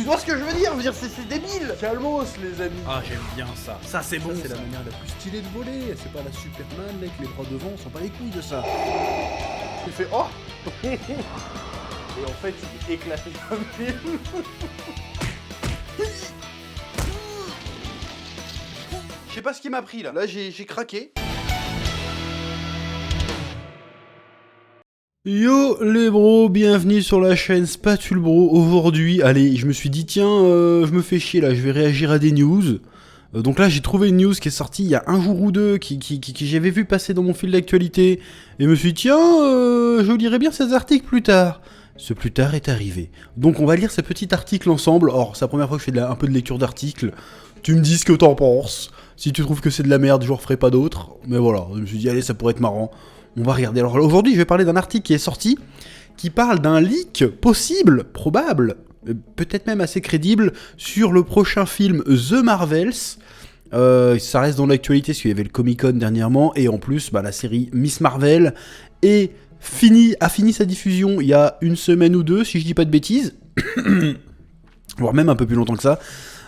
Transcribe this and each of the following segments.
vois ce que je veux dire? C'est débile. Calmos les amis. Ah, j'aime bien ça. Ça, c'est bon, C'est ça. la manière la plus stylée de voler. C'est pas la Superman avec les bras devant, on s'en bat les couilles de ça. Il fait oh. Et en fait, il est éclaté comme film. Je sais pas ce qui m'a pris là. Là, j'ai craqué. Yo les bros, bienvenue sur la chaîne Spatule Bro. Aujourd'hui, allez, je me suis dit tiens, je me fais chier là, je vais réagir à des news. Donc là j'ai trouvé une news qui est sortie il y a un jour ou deux, qui j'avais vu passer dans mon fil d'actualité. Et je me suis dit tiens, je lirai bien ces articles plus tard. Ce plus tard est arrivé. Donc on va lire ces petits articles ensemble. Or, c'est la première fois que je fais un peu de lecture d'articles. Tu me dis ce que t'en penses. Si tu trouves que c'est de la merde, je referai pas d'autres. Mais voilà, je me suis dit allez, ça pourrait être marrant. On va regarder. Alors aujourd'hui, je vais parler d'un article qui est sorti, qui parle d'un leak possible, probable, peut-être même assez crédible, sur le prochain film The Marvels. Ça reste dans l'actualité, parce qu'il y avait le Comic-Con dernièrement, et en plus, la série Miss Marvel a fini sa diffusion il y a une semaine ou deux, si je dis pas de bêtises, voire même un peu plus longtemps que ça.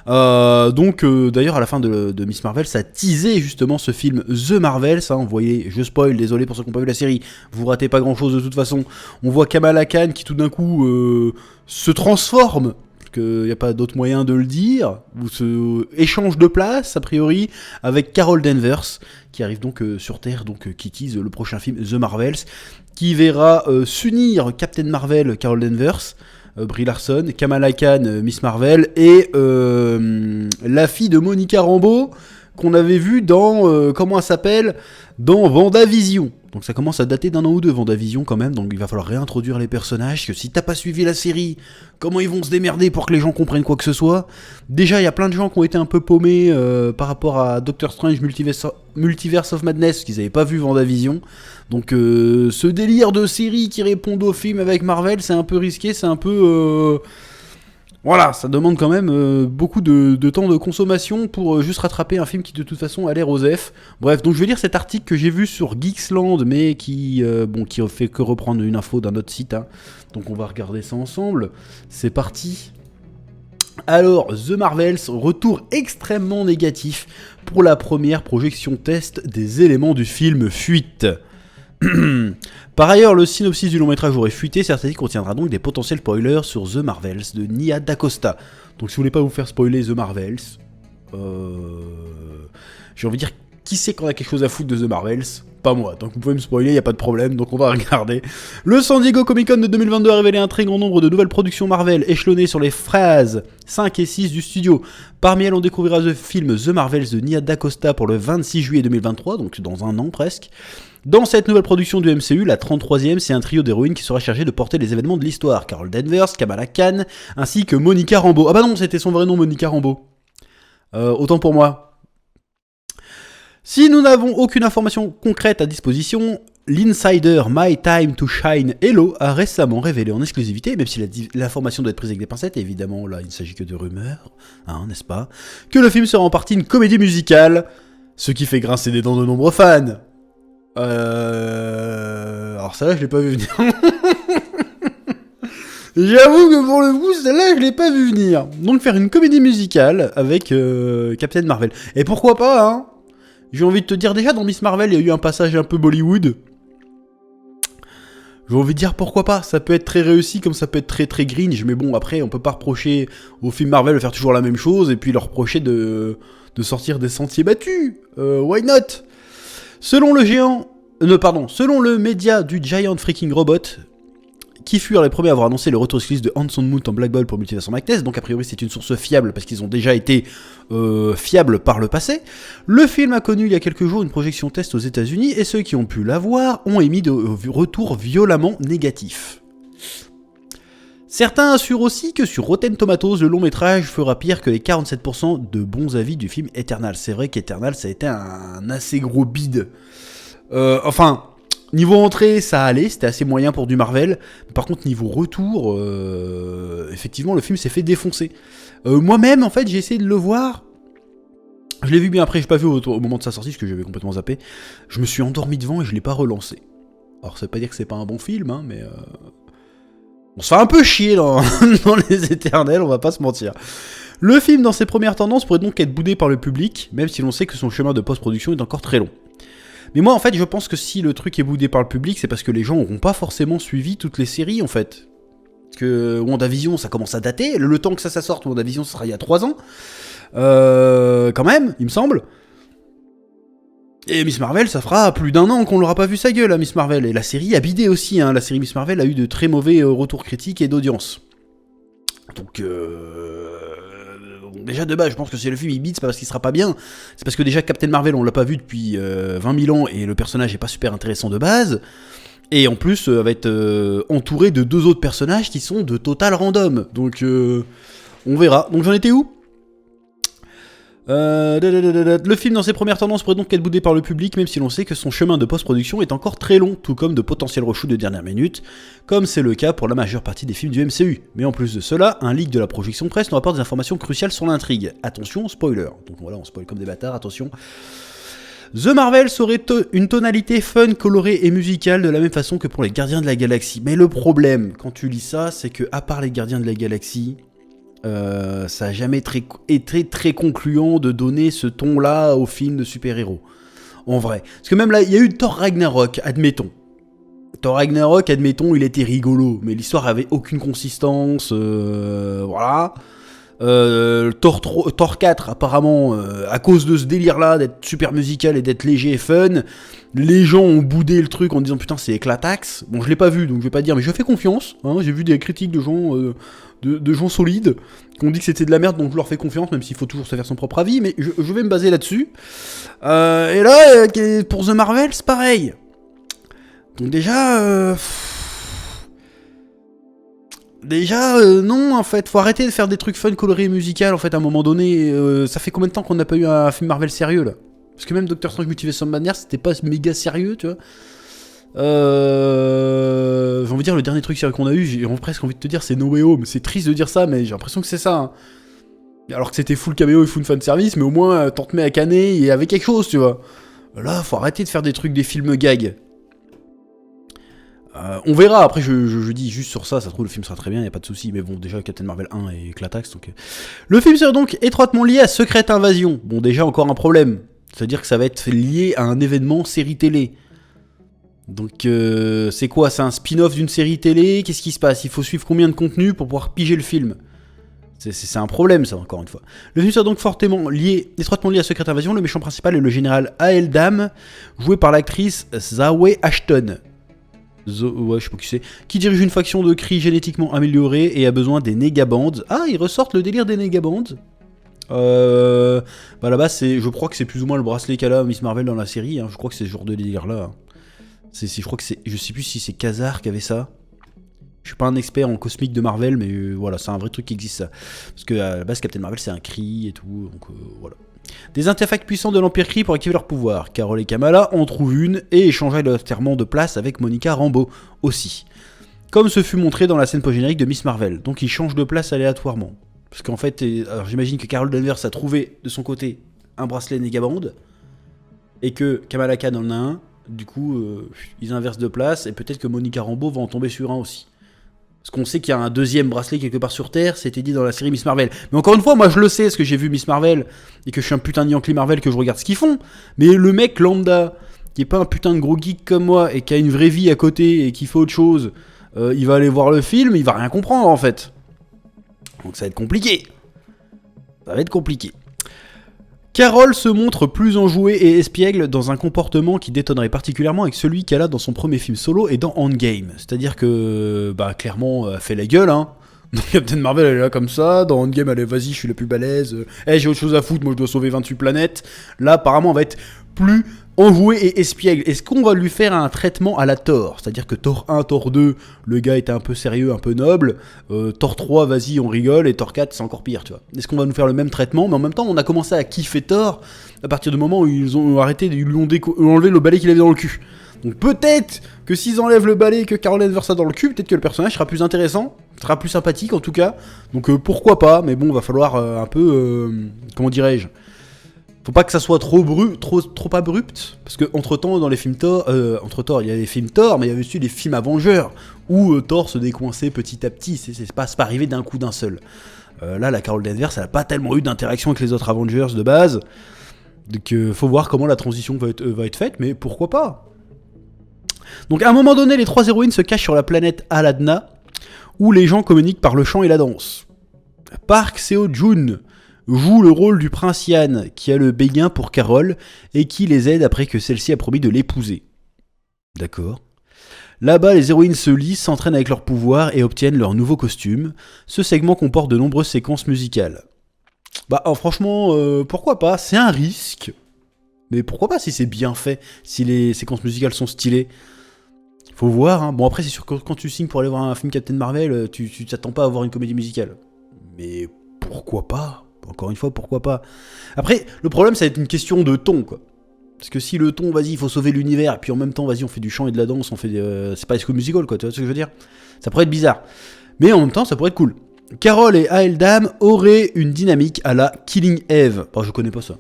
D'ailleurs à la fin de Miss Marvel, ça teasait justement ce film The Marvels, hein, vous voyez, je spoil, désolé pour ceux qui n'ont pas vu la série, vous ratez pas grand chose de toute façon. On voit Kamala Khan qui tout d'un coup se transforme, parce qu'il n'y a pas d'autre moyen de le dire, ou se échange de place a priori, avec Carol Danvers, qui arrive donc sur Terre, qui tease le prochain film The Marvels, qui verra s'unir Captain Marvel, Carol Danvers, Brie Larson, Kamala Khan, Miss Marvel, et la fille de Monica Rambeau, qu'on avait vue dans, comment elle s'appelle, dans WandaVision. Donc ça commence à dater d'un an ou deux, WandaVision quand même, donc il va falloir réintroduire les personnages, que si t'as pas suivi la série, comment ils vont se démerder pour que les gens comprennent quoi que ce soit. Déjà, il y a plein de gens qui ont été un peu paumés par rapport à Doctor Strange Multiverse of Madness, parce qu'ils n'avaient pas vu WandaVision. Donc ce délire de série qui répondent au film avec Marvel, c'est un peu risqué, c'est un peu... Voilà, ça demande quand même beaucoup de temps de consommation pour juste rattraper un film qui de toute façon a l'air osef. Bref, donc je vais lire cet article que j'ai vu sur Geeksland, mais qui fait que reprendre une info d'un autre site. Hein. Donc on va regarder ça ensemble. C'est parti. Alors, The Marvels, retour extrêmement négatif pour la première projection test des éléments du film Fuite. Par ailleurs, le synopsis du long métrage aurait fuité, cet article contiendra donc des potentiels spoilers sur The Marvels de Nia DaCosta. Donc si vous voulez pas vous faire spoiler The Marvels, j'ai envie de dire, qui sait qu'on a quelque chose à foutre de The Marvels? Pas moi, donc vous pouvez me spoiler, y a pas de problème, donc on va regarder. Le San Diego Comic-Con de 2022 a révélé un très grand nombre de nouvelles productions Marvel échelonnées sur les phases 5 et 6 du studio. Parmi elles, on découvrira le film The Marvels de Nia DaCosta pour le 26 juillet 2023, donc dans un an presque. Dans cette nouvelle production du MCU, la 33e, c'est un trio d'héroïnes qui sera chargé de porter les événements de l'histoire. Carol Danvers, Kamala Khan, ainsi que Monica Rambeau. Ah bah non, c'était son vrai nom, Monica Rambeau. Autant pour moi. Si nous n'avons aucune information concrète à disposition, l'insider My Time to Shine Hello a récemment révélé en exclusivité, même si l'information doit être prise avec des pincettes, évidemment là il ne s'agit que de rumeurs, hein, n'est-ce pas, que le film sera en partie une comédie musicale, ce qui fait grincer des dents de nombreux fans. Alors ça là je l'ai pas vu venir. J'avoue que pour le coup celle-là je l'ai pas vu venir. Donc faire une comédie musicale avec Captain Marvel. Et pourquoi pas hein. J'ai envie de te dire déjà dans Miss Marvel il y a eu un passage un peu Bollywood. J'ai envie de dire pourquoi pas. Ça peut être très réussi comme ça peut être très très cringe. Mais bon après on peut pas reprocher au film Marvel de faire toujours la même chose. Et puis leur reprocher de sortir des sentiers battus. Why not? Selon le média du Giant Freaking Robot, qui furent les premiers à avoir annoncé le retour exclusif de Hanson Moon en Black Bolt pour Multiverse of Madness, donc a priori c'est une source fiable parce qu'ils ont déjà été fiables par le passé, le film a connu il y a quelques jours une projection test aux États-Unis et ceux qui ont pu la voir ont émis de retours violemment négatifs. Certains assurent aussi que sur Rotten Tomatoes, le long métrage fera pire que les 47% de bons avis du film Eternal. C'est vrai qu'Eternal ça a été un assez gros bide. Niveau entrée, ça allait, c'était assez moyen pour du Marvel. Par contre, niveau retour, effectivement, le film s'est fait défoncer. Moi-même, en fait, j'ai essayé de le voir. Je l'ai vu bien après, j'ai pas vu au moment de sa sortie, parce que j'avais complètement zappé. Je me suis endormi devant et je l'ai pas relancé. Alors, ça veut pas dire que c'est pas un bon film, hein, mais... On se fait un peu chier dans, dans les éternels, on va pas se mentir. Le film, dans ses premières tendances, pourrait donc être boudé par le public, même si l'on sait que son chemin de post-production est encore très long. Mais moi, en fait, je pense que si le truc est boudé par le public, c'est parce que les gens n'auront pas forcément suivi toutes les séries, en fait. Parce que WandaVision, ça commence à dater. Le temps que ça sorte, WandaVision, ça sera il y a 3 ans. Quand même, il me semble. Et Miss Marvel, ça fera plus d'1 an qu'on l'aura pas vu sa gueule, hein, Miss Marvel. Et la série a bidé aussi, hein. La série Miss Marvel a eu de très mauvais retours critiques et d'audience. Donc, déjà de base, je pense que si le film il bide, c'est pas parce qu'il sera pas bien, c'est parce que déjà Captain Marvel, on l'a pas vu depuis 20 000 ans et le personnage est pas super intéressant de base. Et en plus, va être entouré de 2 autres personnages qui sont de total random. Donc, on verra. Donc, j'en étais où ? Le film dans ses premières tendances pourrait donc être boudé par le public, même si l'on sait que son chemin de post-production est encore très long, tout comme de potentiels reshoots de dernière minute, comme c'est le cas pour la majeure partie des films du MCU. Mais en plus de cela, un leak de la projection presse nous rapporte des informations cruciales sur l'intrigue. Attention, spoiler. Donc voilà, on spoil comme des bâtards, attention. The Marvels aurait une tonalité fun, colorée et musicale de la même façon que pour les Gardiens de la Galaxie. Mais le problème, quand tu lis ça, c'est que à part les Gardiens de la Galaxie, ça a jamais été très concluant de donner ce ton-là au film de super-héros. En vrai. Parce que même là, il y a eu Thor Ragnarok, admettons. Thor Ragnarok, admettons, il était rigolo, mais l'histoire avait aucune consistance, voilà. Thor 4, apparemment, à cause de ce délire-là, d'être super musical et d'être léger et fun, les gens ont boudé le truc en disant putain c'est éclataxe. Bon, je l'ai pas vu, donc je vais pas dire, mais je fais confiance. Hein, j'ai vu des critiques de gens, de gens solides qui ont dit que c'était de la merde, donc je leur fais confiance, même s'il faut toujours se faire son propre avis, mais je vais me baser là-dessus. Et là, pour The Marvel, c'est pareil. Donc déjà... non, en fait, faut arrêter de faire des trucs fun, colorés et musicaux, en fait, à un moment donné. Ça fait combien de temps qu'on n'a pas eu un film Marvel sérieux, là ? Parce que même Doctor Strange Multiverse of Madness, c'était pas méga sérieux, tu vois. J'ai envie de dire, le dernier truc sérieux qu'on a eu, j'ai presque envie de te dire, c'est No Way Home. C'est triste de dire ça, mais j'ai l'impression que c'est ça. Hein. Alors que c'était full caméo et full fan service, mais au moins, t'en te mets à canner et avec quelque chose, tu vois. Là, faut arrêter de faire des trucs, des films gags. On verra, après je dis juste sur ça, ça se trouve le film sera très bien, y a pas de souci, mais bon déjà Captain Marvel 1 est éclataxe donc... Le film sera donc étroitement lié à Secret Invasion, bon déjà encore un problème, c'est-à-dire que ça va être lié à un événement série télé. Donc c'est quoi, c'est un spin-off d'une série télé, qu'est-ce qui se passe ? Il faut suivre combien de contenu pour pouvoir piger le film ? C'est un problème ça encore une fois. Le film sera donc étroitement lié à Secret Invasion, le méchant principal est le général Aeldam, joué par l'actrice Zawe Ashton. Ouais, je sais pas qui c'est, qui dirige une faction de Kree génétiquement améliorée et a besoin des Negabands. Ah, ils ressortent le délire des Negabands. Bah là-bas, je crois que c'est plus ou moins le bracelet qu'elle a Miss Marvel dans la série. Hein. Je crois que c'est ce genre de délire-là. Je crois que c'est, je sais plus si c'est Khazar qui avait ça. Je suis pas un expert en cosmique de Marvel, mais voilà, c'est un vrai truc qui existe ça. Parce que à la base, Captain Marvel, c'est un Kree et tout, donc voilà. Des artefacts puissants de l'Empire Kree pour activer leur pouvoir. Carol et Kamala en trouvent une et échangent aléatoirement de place avec Monica Rambeau aussi. Comme ce fut montré dans la scène post-générique de Miss Marvel. Donc ils changent de place aléatoirement. Parce qu'en fait, alors j'imagine que Carol Danvers a trouvé de son côté un bracelet Negaband et que Kamala Khan en a un. Du coup, ils inversent de place et peut-être que Monica Rambeau va en tomber sur un aussi. Parce qu'on sait qu'il y a un deuxième bracelet quelque part sur Terre, c'était dit dans la série Miss Marvel. Mais encore une fois, moi je le sais, parce que j'ai vu Miss Marvel, et que je suis un putain de Yankee Marvel, que je regarde ce qu'ils font. Mais le mec lambda, qui est pas un putain de gros geek comme moi, et qui a une vraie vie à côté, et qui fait autre chose, il va aller voir le film, il va rien comprendre en fait. Donc ça va être compliqué. Ça va être compliqué. Carol se montre plus enjouée et espiègle dans un comportement qui détonnerait particulièrement avec celui qu'elle a dans son premier film solo et dans Endgame. C'est-à-dire que, bah, clairement, elle fait la gueule, hein. Dans Captain Marvel, elle est là comme ça. Dans Endgame, elle est vas-y, je suis la plus balèze. J'ai autre chose à foutre, moi je dois sauver 28 planètes. Là, apparemment, elle va être plus enjouée et espiègle. Est-ce qu'on va lui faire un traitement à la Thor ? C'est-à-dire que Thor 1, Thor 2, le gars était un peu sérieux, un peu noble. Thor 3, vas-y, on rigole. Et Thor 4, c'est encore pire, tu vois. Est-ce qu'on va nous faire le même traitement ? Mais en même temps, on a commencé à kiffer Thor à partir du moment où ils ont arrêté, ils lui ont enlevé le balai qu'il avait dans le cul. Donc peut-être que s'ils enlèvent le balai et que Carol Danvers a dans le cul, peut-être que le personnage sera plus intéressant, sera plus sympathique en tout cas. Donc pourquoi pas, mais bon, va falloir un peu, comment dirais-je, Faut pas que ça soit trop abrupt, parce que entre temps dans les films Thor, il y a les films Thor, mais il y avait aussi les films Avengers où Thor se décoinçait petit à petit. C'est pas arrivé d'un coup d'un seul. Là, la Carol Danvers, elle a pas tellement eu d'interaction avec les autres Avengers de base, donc faut voir comment la transition va être faite, mais pourquoi pas. Donc à un moment donné, les 3 héroïnes se cachent sur la planète Aladna, où les gens communiquent par le chant et la danse. Park Seo-joon joue le rôle du prince Yan, qui a le béguin pour Carol, et qui les aide après que celle-ci a promis de l'épouser. D'accord. Là-bas, les héroïnes se lissent, s'entraînent avec leurs pouvoirs et obtiennent leur nouveau costume. Ce segment comporte de nombreuses séquences musicales. Franchement, pourquoi pas, c'est un risque. Mais pourquoi pas si c'est bien fait, si les séquences musicales sont stylées. Faut voir, hein. Bon après c'est sûr que quand tu signes pour aller voir un film Captain Marvel, tu t'attends pas à voir une comédie musicale. Mais pourquoi pas ? Encore une fois, pourquoi pas ? Après, le problème, ça va être une question de ton, quoi. Parce que si le ton, vas-y, il faut sauver l'univers, et puis en même temps, vas-y, on fait du chant et de la danse, on fait c'est pas High School Musical, quoi, tu vois ce que je veux dire ? Ça pourrait être bizarre. Mais en même temps, ça pourrait être cool. Carol et Aeldam auraient une dynamique à la Killing Eve. Bon, je connais pas ça.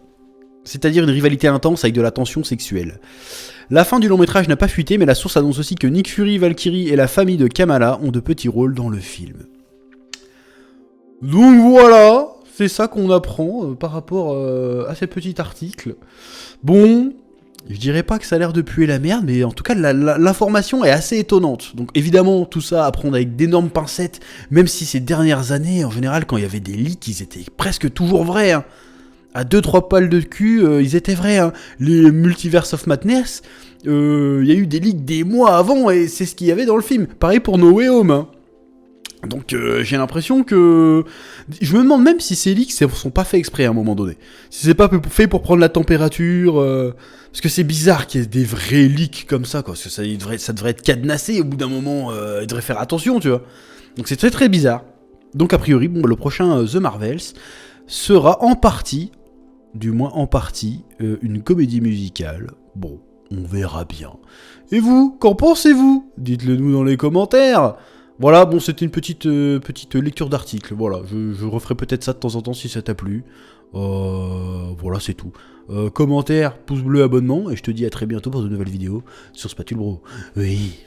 C'est-à-dire une rivalité intense avec de la tension sexuelle. La fin du long métrage n'a pas fuité, mais la source annonce aussi que Nick Fury, Valkyrie et la famille de Kamala ont de petits rôles dans le film. Donc voilà, c'est ça qu'on apprend par rapport à ce petit article. Bon, je dirais pas que ça a l'air de puer la merde, mais en tout cas l'information est assez étonnante. Donc évidemment tout ça à prendre avec d'énormes pincettes, même si ces dernières années, en général quand il y avait des leaks, ils étaient presque toujours vrais. Hein. À 2-3 pales de cul, ils étaient vrais. Hein. Les Multiverse of Madness, il y a eu des leaks des mois avant, et c'est ce qu'il y avait dans le film. Pareil pour No Way Home. Hein. Donc j'ai l'impression que... Je me demande même si ces leaks sont pas faits exprès à un moment donné. Si c'est pas fait pour prendre la température... Parce que c'est bizarre qu'il y ait des vrais leaks comme ça, quoi. Parce que ça devrait être cadenassé au bout d'un moment. Il devrait faire attention, tu vois. Donc c'est très très bizarre. Donc a priori, le prochain The Marvels sera en partie, du moins en partie, une comédie musicale. Bon, on verra bien. Et vous, qu'en pensez-vous ? Dites-le nous dans les commentaires. Voilà, bon, c'était une petite lecture d'article. Voilà, je referai peut-être ça de temps en temps si ça t'a plu. Voilà, c'est tout. Commentaire, pouce bleu, abonnement, et je te dis à très bientôt pour de nouvelles vidéos sur Spatule Bro. Oui.